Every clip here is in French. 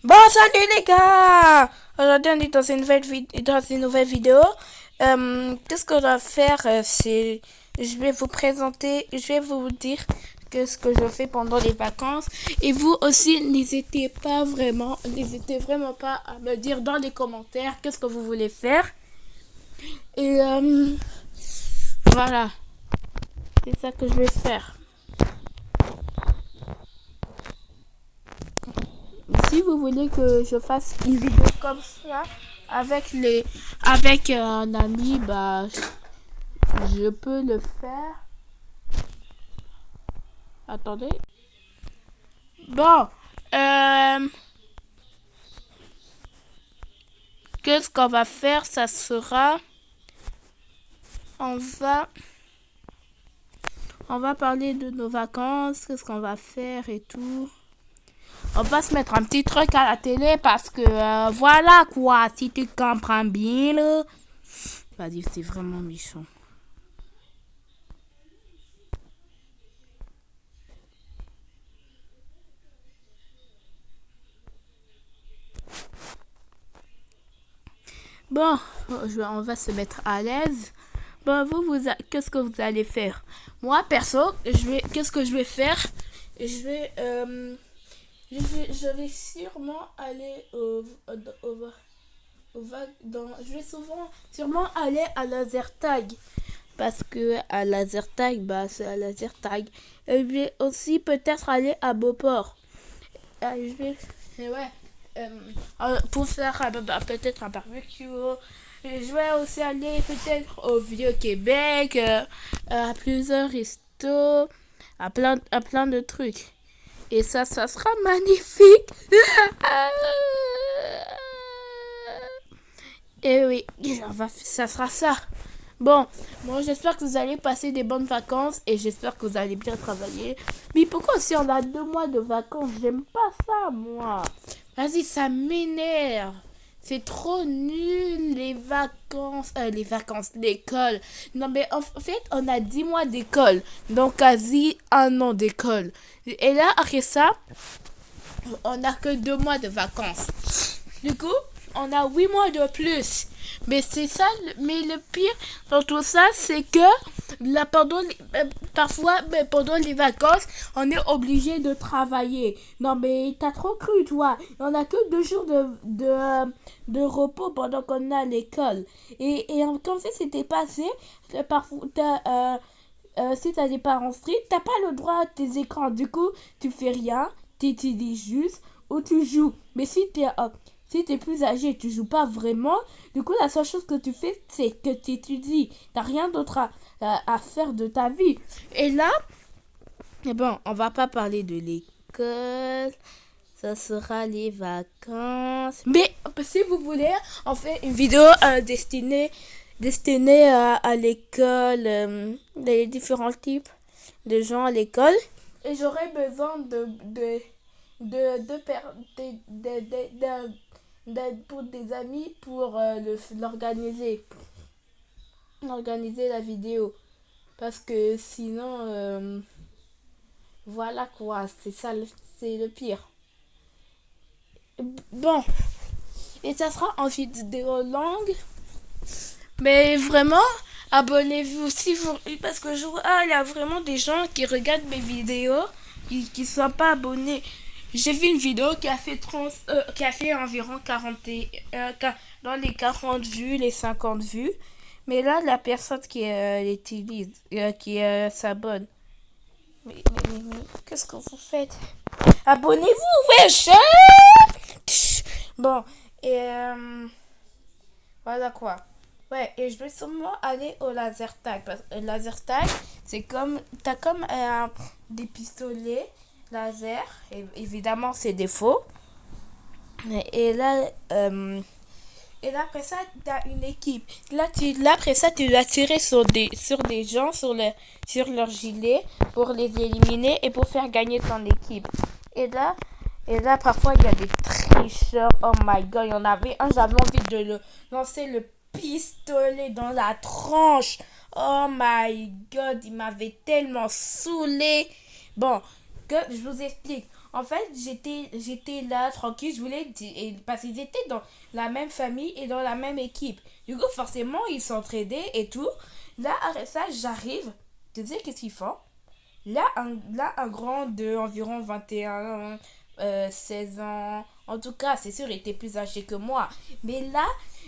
Bon, salut les gars! Aujourd'hui, on est dans dans une nouvelle vidéo. Qu'est-ce qu'on va faire? Je vais vous présenter, je vais vous dire ce que je fais pendant les vacances. Et vous aussi, n'hésitez vraiment pas à me dire dans les commentaires qu'est-ce que vous voulez faire. Et voilà, c'est ça que je vais faire. Si vous voulez que je fasse une vidéo comme ça avec un ami, bah je peux le faire. Attendez. Bon, euh, qu'est-ce qu'on va faire? Ça sera, on va, on va parler de nos vacances, qu'est-ce qu'on va faire et tout. On va se mettre un petit truc à la télé parce que voilà quoi, si tu comprends bien là. Vas-y, c'est vraiment méchant. Bon, on va se mettre à l'aise. Bon, qu'est-ce que vous allez faire? Moi, perso, qu'est-ce que je vais faire? Je vais, je vais sûrement aller je vais sûrement aller à Lasertag. Parce que à Lasertag, bah, c'est à Lasertag. Et je vais aussi peut-être aller à Beauport. Je vais, ouais, pour faire peut-être un barbecue. Je vais aussi aller peut-être au Vieux-Québec, à plusieurs restos, à plein de trucs. Et ça sera magnifique. Et oui, ça sera ça. Bon, moi j'espère que vous allez passer des bonnes vacances et j'espère que vous allez bien travailler. Mais pourquoi si on a 2 mois de vacances? J'aime pas ça, moi. Vas-y, ça m'énerve. C'est trop nul, les vacances, l'école. Non, mais en fait, on a 10 mois d'école. Donc, quasi un an d'école. Et là, après ça, on n'a que 2 mois de vacances. Du coup, on a 8 mois de plus. Mais c'est ça, mais le pire dans tout ça, c'est que là, parfois, mais pendant les vacances, on est obligé de travailler. Non, mais t'as trop cru, toi. On a que 2 jours de repos pendant qu'on est à l'école. Comme si c'était passé, parfois, si t'as des parents stricts, t'as pas le droit à tes écrans. Du coup, tu fais rien, t'utilises juste ou tu joues. Mais si t'es plus âgé, tu joues pas vraiment. Du coup, la seule chose que tu fais, c'est que tu étudies. T'as rien d'autre à faire de ta vie. Et là, eh bon, on va pas parler de l'école. Ça sera les vacances. Mais si vous voulez, on fait une vidéo destinée à l'école, les différents types de gens à l'école. Et j'aurais besoin de, per- pour des amis pour organiser la vidéo. Parce que sinon, voilà quoi, c'est le pire. Bon, et ça sera en vidéo longue. Mais vraiment, abonnez-vous si vous. Parce que il y a vraiment des gens qui regardent mes vidéos qui ne sont pas abonnés. J'ai vu une vidéo qui a fait environ dans les 40 vues, les 50 vues. Mais là, la personne qui s'abonne. Mais qu'est-ce que vous faites? Abonnez-vous, wesh! Bon, et voilà quoi. Ouais, et je vais sûrement aller au laser tag. Parce que le laser tag, c'est comme. T'as comme des pistolets laser. Et évidemment, c'est des faux. Et là, et là, après ça, t'as une équipe. Là, après ça, tu vas tirer sur des gens, sur leur gilet, pour les éliminer et pour faire gagner ton équipe. Et là, et là, parfois, il y a des tricheurs. Oh my god, il y en avait un, j'avais envie de le lancer le pistolet dans la tranche. Oh my god, il m'avait tellement saoulé. Bon, que je vous explique. En fait, j'étais là tranquille, je voulais parce qu'ils étaient dans la même famille et dans la même équipe. Du coup, forcément, ils s'entraidaient et tout. Là, après ça, j'arrive. Tu sais qu'est-ce qu'ils font? Là, un grand de environ 21 16 ans. En tout cas, c'est sûr, il était plus âgé que moi. Mais là,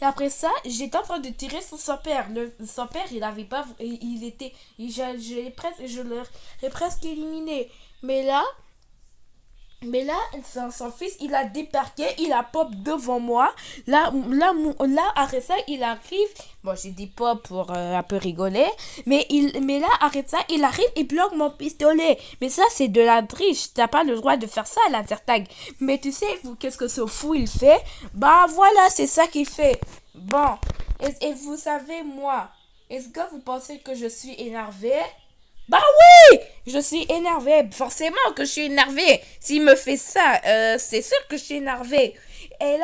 après ça, j'étais en train de tirer sur son père. Son père, il avait pas. Il était. Je l'ai presque éliminé. Mais là, mais là, son fils, il a débarqué, il a pop devant moi. Là, après ça, il arrive. Bon, j'ai dit pop pour un peu rigoler. Mais là, après ça, il arrive et bloque mon pistolet. Mais ça, c'est de la triche. T'as pas le droit de faire ça, la Zertag. Mais tu sais, qu'est-ce que ce fou, il fait? Bah voilà, c'est ça qu'il fait. Bon, et vous savez, moi, est-ce que vous pensez que je suis énervé? Bah oui, je suis énervée. Forcément que je suis énervée. S'il me fait ça, c'est sûr que je suis énervée. Et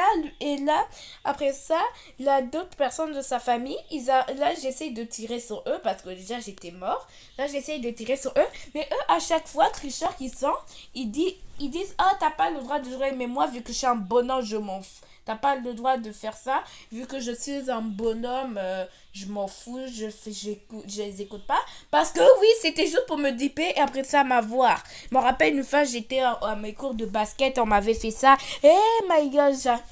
là, après ça, là, d'autres personnes de sa famille, là, j'essaie de tirer sur eux parce que déjà j'étais mort. Là, j'essaie de tirer sur eux. Mais eux, à chaque fois, tricheurs qui sont, ils disent, ah, t'as pas le droit de jouer. Mais moi, vu que je suis un bonhomme, je m'en fous. T'as pas le droit de faire ça. Vu que je suis un bonhomme, je m'en fous, je les écoute pas. Parce que oui, c'était juste pour me dipper et après ça m'avoir. Je me rappelle une fois, j'étais à mes cours de basket, on m'avait fait ça. Eh my god, ça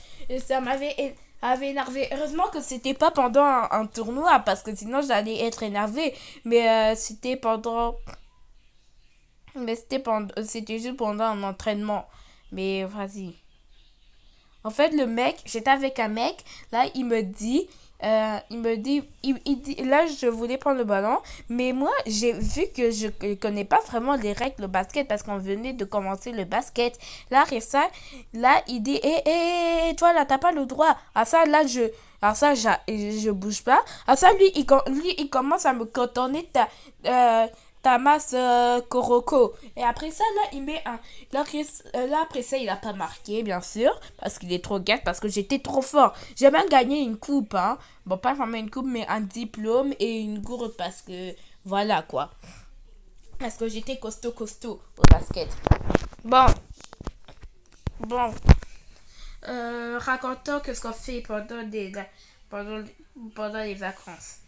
avait énervé. Heureusement que c'était pas pendant un tournoi parce que sinon j'allais être énervé. C'était juste pendant un entraînement. Mais vas-y. En fait, j'étais avec un mec, là, là, je voulais prendre le ballon, mais moi, j'ai vu que je ne connais pas vraiment les règles de basket parce qu'on venait de commencer le basket. Là, et ça, là, il dit, toi, là, t'as pas le droit. Je bouge pas. À ça, lui, il commence à me cotonner Tamas Koroko. Et après ça, là, il met un. Là, après ça, il a pas marqué, bien sûr, parce qu'il est trop gâte, parce que j'étais trop fort. J'ai même gagné une coupe, hein. Bon, pas vraiment une coupe, mais un diplôme et une gourde, parce que. Voilà, quoi. Parce que j'étais costaud au basket. Bon, bon. Racontons ce qu'on fait pendant, pendant les vacances.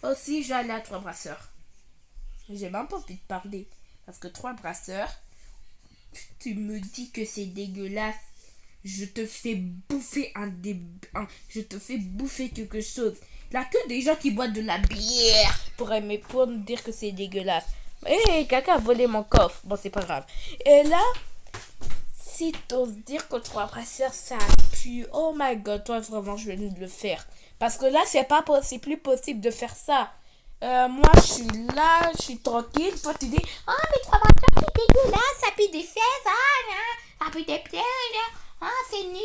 Aussi, j'allais à Trois Brasseurs. J'ai même pas envie de parler. Parce que Trois Brasseurs, tu me dis que c'est dégueulasse. Je te fais bouffer je te fais bouffer quelque chose. Il n'y a que des gens qui boivent de la bière pour me dire que c'est dégueulasse. Quelqu'un a volé mon coffre. Bon, c'est pas grave. Et là, si t'oses dire que Trois Brasseurs, ça pue. Oh my god, toi, vraiment, je vais le faire. Parce que là, c'est plus possible de faire ça. Moi, je suis là, je suis tranquille. Toi, tu dis, oh, mais Trois Brasseurs, c'est dégueulasse, ça pue des fesses, ça pue des pieds, c'est nul.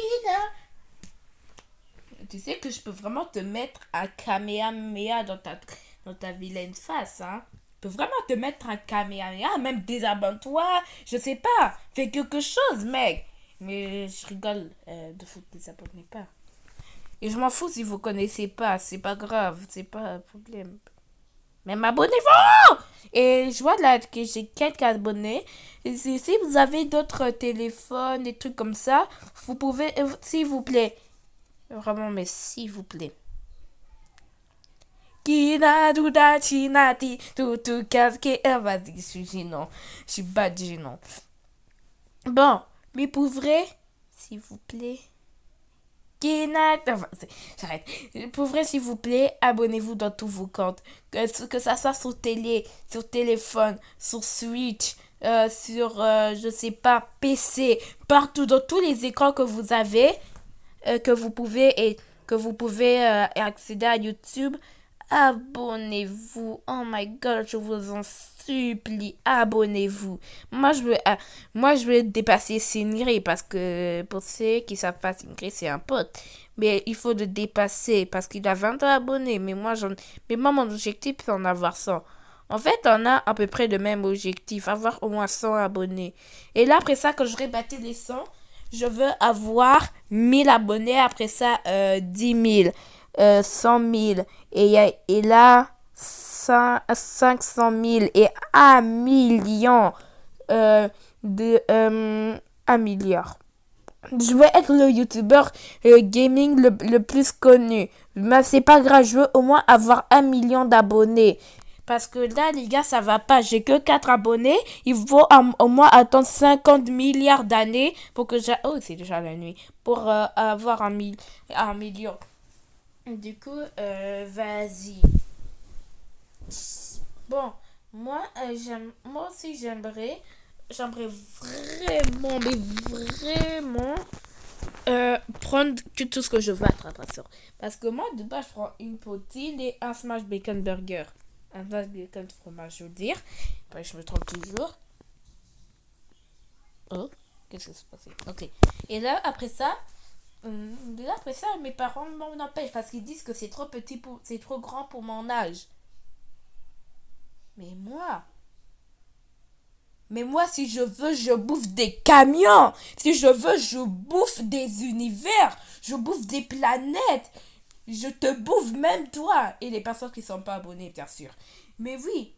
Tu sais que je peux vraiment te mettre un Kamehameha dans ta vilaine face, hein. Je peux vraiment te mettre un Kamehameha, même désabonne-toi, je sais pas. Fais quelque chose, mec. Mais je rigole de vous désabonnez pas. Et je m'en fous si vous connaissez pas, c'est pas grave, c'est pas un problème. Mais abonnez-vous! Et je vois là que j'ai quelques abonnés. Et si vous avez d'autres téléphones, des trucs comme ça, vous pouvez, s'il vous plaît. Vraiment, mais s'il vous plaît. Vas-y, je suis gênant. Je suis bad gênant. Bon, mais pour vrai, s'il vous plaît. J'arrête. Pour vrai, s'il vous plaît, abonnez-vous dans tous vos comptes. Que ça soit sur télé, sur téléphone, sur Switch, je sais pas, PC, partout, dans tous les écrans que vous avez, que vous pouvez accéder à YouTube. Abonnez-vous. Oh my god, je vous en supplie, abonnez-vous. Moi, je veux dépasser Singri parce que pour ceux qui savent pas, Singri, c'est un pote. Mais il faut le dépasser parce qu'il a 20 abonnés. Mais moi, mon objectif, c'est en avoir 100. En fait, on a à peu près le même objectif, avoir au moins 100 abonnés. Et là, après ça, quand j'aurai battu les 100, je veux avoir 1000 abonnés. Après ça, 10 000. 100 000 et là 500 000 et 1 million de 1 milliard. Je veux être le youtubeur gaming le plus connu. Mais c'est pas grave, je veux au moins avoir 1 million d'abonnés. Parce que là, les gars, ça va pas. J'ai que 4 abonnés. Il faut au moins attendre 50 milliards d'années pour que j'ai... Oh, c'est déjà la nuit. Pour avoir 1 million. Du coup, vas-y. Bon, moi aussi, j'aimerais vraiment, mais vraiment prendre tout ce que je veux à traverseur. Parce que moi, de base, je prends une poutine et un smash bacon burger. Un smash bacon fromage, je veux dire. Après, je me trompe toujours. Oh, qu'est-ce qui s'est passé? Ok. Et là, après ça, mes parents m'en empêchent parce qu'ils disent que c'est trop petit c'est trop grand pour mon âge. Mais moi, Mais moi, si je veux, je bouffe des camions. Si je veux, je bouffe des univers. Je bouffe des planètes. Je te bouffe même toi. Et les personnes qui ne sont pas abonnées, bien sûr. Mais oui.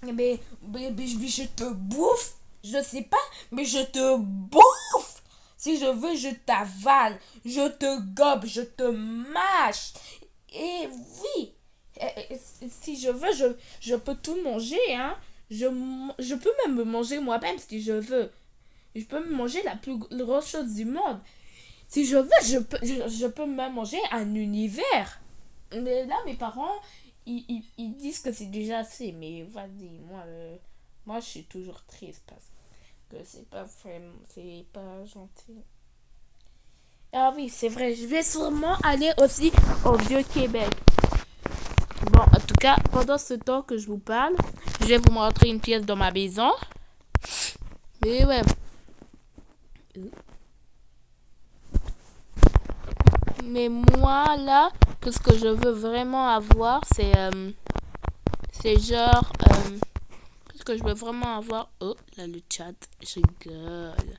Mais je te bouffe. Je sais pas. Mais je te bouffe. Si je veux, je t'avale. Je te gobe. Je te mâche. Et oui. Si je veux, je peux tout manger, hein. Je peux même me manger moi-même si je veux. Je peux me manger la plus grosse chose du monde. Si je veux, je peux même manger un univers. Mais là, mes parents, ils disent que c'est déjà assez. Mais vas-y, moi, je suis toujours triste parce que c'est pas gentil. Ah oui, c'est vrai, je vais sûrement aller aussi au Vieux-Québec. Bon, en tout cas, pendant ce temps que je vous parle, je vais vous montrer une pièce dans ma maison. Mais ouais. Mais moi, là, que ce que je veux vraiment avoir, c'est genre... qu'est-ce que je veux vraiment avoir? Oh, là, le chat. Je rigole.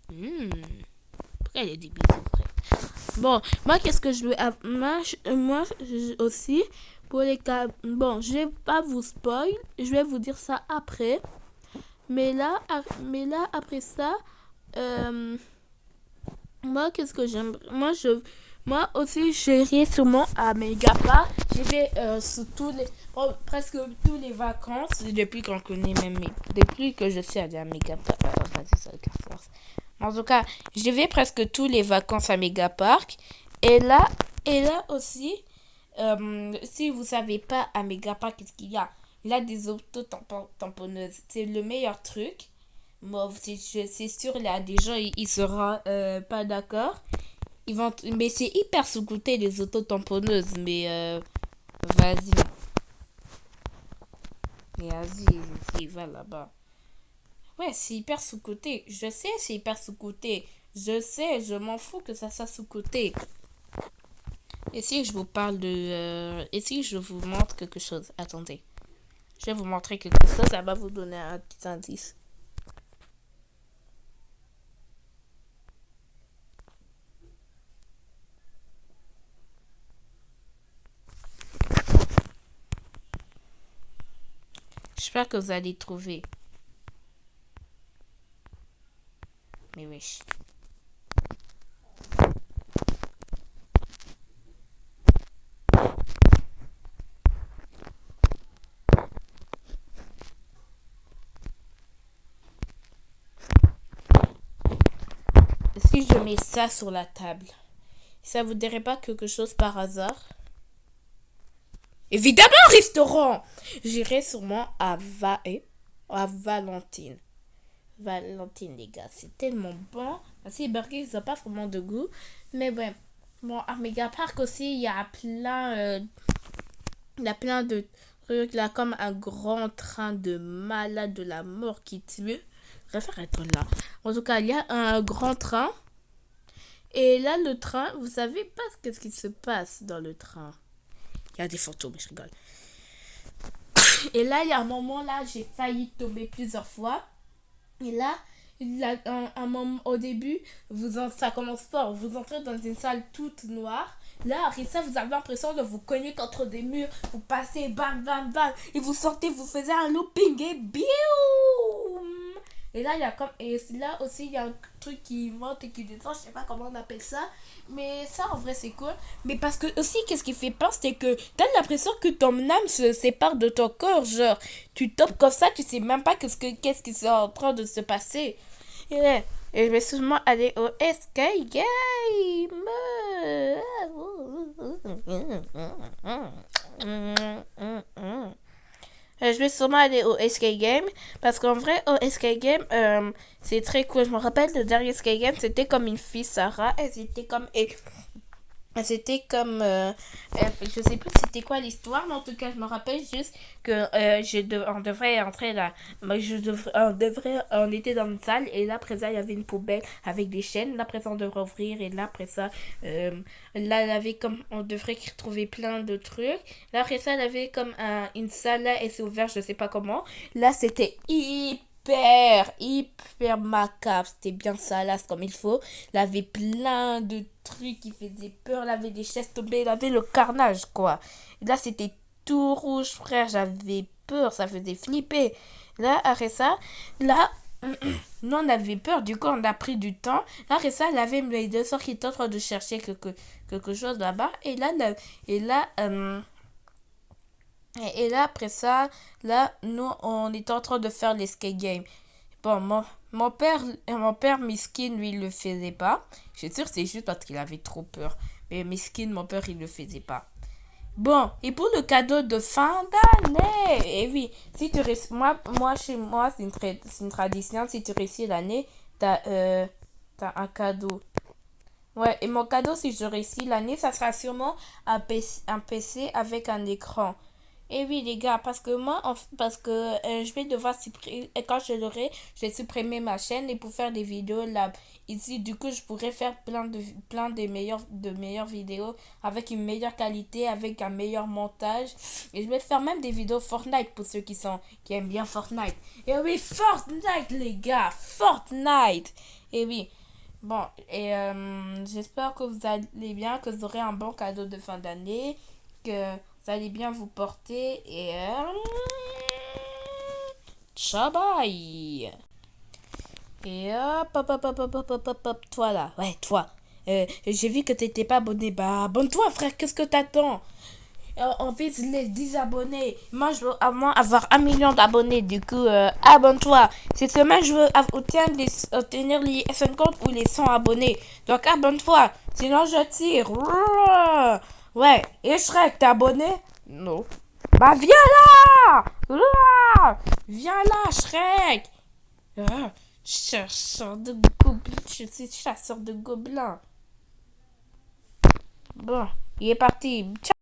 Pourquoi il y a des bisous, frère? Bon, moi, qu'est-ce que je veux avoir? Moi aussi, pour les cas... Bon, je vais pas vous spoil. Je vais vous dire ça après. Mais là après ça... moi, qu'est-ce que j'aime? Moi aussi, j'irai sûrement à Megapart. J'y vais presque tous les vacances depuis qu'on connaît même depuis que je suis allée à Megapart. Vas-y, ça force. En tout cas, je vais presque tous les vacances à Megapark. Et là, aussi, si vous savez pas à Megapark qu'est-ce qu'il y a, il y a des auto-tamponneuses. C'est le meilleur truc. Bon, c'est sûr, là, des gens, ils seront pas d'accord. Mais c'est hyper sous-coûté, les auto-tamponneuses. Mais vas-y. Mais vas-y, va là-bas. Ouais, c'est hyper sous-coûté. Je sais, c'est hyper sous-coûté. Je sais, je m'en fous que ça soit sous-coûté. Et si je vous parle et si je vous montre quelque chose? Attendez. Je vais vous montrer quelque chose, ça va vous donner un petit indice. J'espère que vous allez trouver. Mais wesh. Si je mets ça sur la table, ça vous dirait pas quelque chose par hasard? Évidemment, restaurant! J'irai sûrement à Valentine. Valentine, les gars, c'est tellement bon. Ces burgers, ils n'ont pas vraiment de goût. Mais ouais. Bon, à Megapark aussi, il y a plein de trucs là, comme un grand train de malade de la mort qui tue. Je préfère être là. En tout cas, il y a un grand train. Et là, le train, vous savez pas ce qui se passe dans le train. Il y a des fantômes, je rigole. Et là, il y a un moment là, j'ai failli tomber plusieurs fois. Et là, un moment au début, ça commence fort. Vous entrez dans une salle toute noire. Là, après ça, vous avez l'impression de vous cogner contre des murs. Vous passez, bam, bam, bam. Et vous sortez, vous faisiez un looping et biou! Et là, il y a comme. Et là aussi, il y a un truc qui monte et qui descend. Je sais pas comment on appelle ça. Mais ça, en vrai, c'est cool. Mais parce que aussi, qu'est-ce qui fait peur, c'est que t'as l'impression que ton âme se sépare de ton corps. Genre, tu topes comme ça, tu sais même pas qu'est-ce qui est en train de se passer. Et, et je vais sûrement aller au Sky Game. Je vais sûrement aller au Escape Game parce qu'en vrai, au Escape Game, c'est très cool. Je me rappelle, le dernier Escape Game, c'était comme une fille, Sarah. C'était comme, je sais plus c'était quoi l'histoire, mais en tout cas, je me rappelle juste que on devrait entrer là. On était dans une salle et là, après ça, il y avait une poubelle avec des chaînes. Là, après ça, on devrait ouvrir et là, après ça, là, il y avait comme, on devrait trouver plein de trucs. Là, après ça, il y avait comme une salle là et c'est ouvert, je sais pas comment. Là, c'était hyper macabre. C'était bien salace comme il faut. Il avait plein de trucs qui faisaient peur. Il avait des chaises tombées. Il avait le carnage, quoi. Et là, c'était tout rouge, frère. J'avais peur. Ça faisait flipper. Là, après ça, là, nous, on avait peur. Du coup, on a pris du temps. Là, après ça, il avait mes deux soeurs qui étaient en train de chercher quelque chose là-bas. Et là, et là, après ça, là, nous, on était en train de faire l'escape game. Bon, mon père miskin, lui, il le faisait pas. Je suis sûre que c'est juste parce qu'il avait trop peur. Mais miskin, mon père, il le faisait pas. Bon, et pour le cadeau de fin d'année, et oui, si tu réussis, chez moi, c'est une tradition. Si tu réussis l'année, t'as un cadeau. Ouais, et mon cadeau, si je réussis l'année, ça sera sûrement un PC avec un écran. Et oui, les gars, parce que parce que je vais devoir supprimer, et quand je l'aurai, je vais supprimer ma chaîne et pour faire des vidéos là, ici, du coup, je pourrais faire plein de meilleures vidéos avec une meilleure qualité, avec un meilleur montage. Et je vais faire même des vidéos Fortnite pour ceux qui aiment bien Fortnite. Et oui, Fortnite, les gars, Fortnite. Et oui. Bon, et j'espère que vous allez bien, que vous aurez un bon cadeau de fin d'année, que vous allez bien vous porter et ciao bye. Et hop, toi là, ouais, toi. J'ai vu que t'étais pas abonné, bah abonne-toi frère, qu'est-ce que t'attends? On vise les 10 abonnés. Moi, je veux au moins avoir 1 million d'abonnés. Du coup, abonne-toi. Cette semaine, je veux obtenir les 50 ou les 100 abonnés. Donc, abonne-toi. Sinon, je tire. Ouais. Et Shrek, t'es abonné? Non. Bah, viens là! Viens là, Shrek! Chasseur de gobelins. Je suis chasseur de gobelins. Bon, il est parti. Ciao!